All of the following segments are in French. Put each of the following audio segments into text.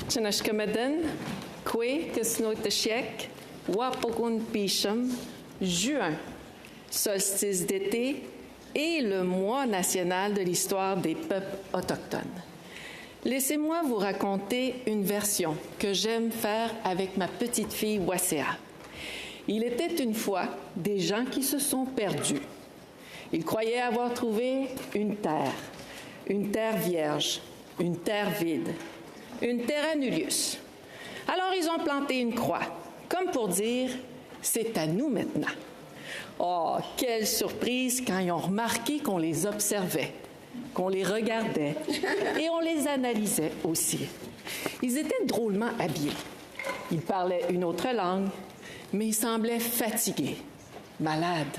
Chinashkamadan, Kwe, Kesnoitashek, Wapogun Picham, juin, solstice d'été et le mois national de l'histoire des peuples autochtones. Laissez-moi vous raconter une version que j'aime faire avec ma petite fille Wasea. Il était une fois des gens qui se sont perdus. Ils croyaient avoir trouvé une terre vierge, une terre vide, une terra nullius. Alors ils ont planté une croix, comme pour dire « c'est à nous maintenant ». Oh, quelle surprise quand ils ont remarqué qu'on les observait, qu'on les regardait et on les analysait aussi. Ils étaient drôlement habillés. Ils parlaient une autre langue, mais ils semblaient fatigués, malades.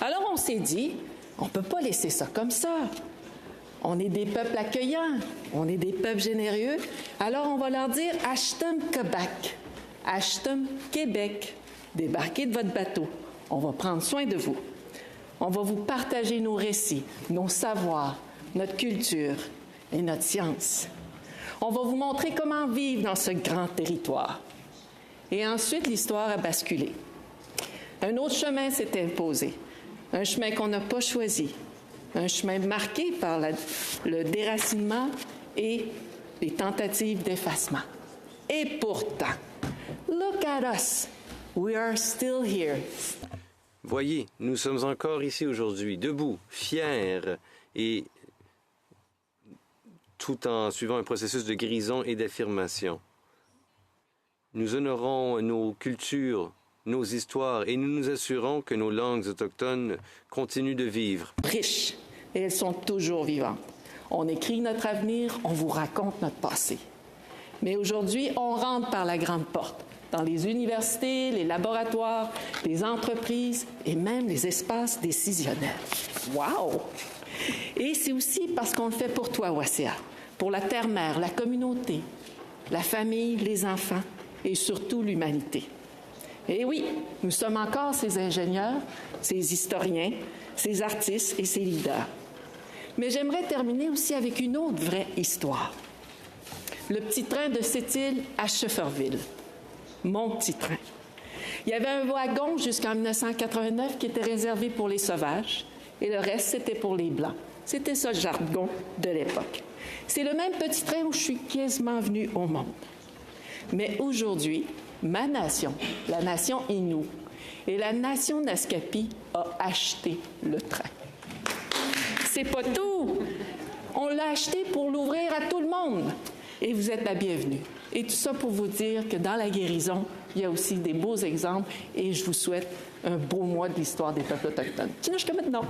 Alors on s'est dit, on ne peut pas laisser ça comme ça. On est des peuples accueillants, on est des peuples généreux, alors on va leur dire « Ashtem Québec »,« Ashtem Québec », débarquez de votre bateau. On va prendre soin de vous. On va vous partager nos récits, nos savoirs, notre culture et notre science. On va vous montrer comment vivre dans ce grand territoire. Et ensuite, l'histoire a basculé. Un autre chemin s'est imposé, un chemin qu'on n'a pas choisi, un chemin marqué par le déracinement et les tentatives d'effacement. Et pourtant, look at us, we are still here. Voyez, nous sommes encore ici aujourd'hui, debout, fiers, et tout en suivant un processus de guérison et d'affirmation. Nous honorons nos cultures, nos histoires, et nous nous assurons que nos langues autochtones continuent de vivre. Riches, et elles sont toujours vivantes. On écrit notre avenir, on vous raconte notre passé. Mais aujourd'hui, on rentre par la grande porte, dans les universités, les laboratoires, les entreprises et même les espaces décisionnels. Wow! Et c'est aussi parce qu'on le fait pour toi, Wasea, pour la terre-mère, la communauté, la famille, les enfants et surtout l'humanité. Et oui, nous sommes encore ces ingénieurs, ces historiens, ces artistes et ces leaders. Mais j'aimerais terminer aussi avec une autre vraie histoire. Le petit train de Sept-Îles à Schefferville. Mon petit train. Il y avait un wagon jusqu'en 1989 qui était réservé pour les sauvages et le reste, c'était pour les Blancs. C'était ça le jargon de l'époque. C'est le même petit train où je suis quasiment venue au monde. Mais aujourd'hui, ma nation, la nation Innu et la nation Naskapi a acheté le train. C'est pas tout. On l'a acheté pour l'ouvrir à tout le monde. Et vous êtes la bienvenue. Et tout ça pour vous dire que dans la guérison, il y a aussi des beaux exemples et je vous souhaite un beau mois de l'histoire des peuples autochtones. Jusqu'à maintenant.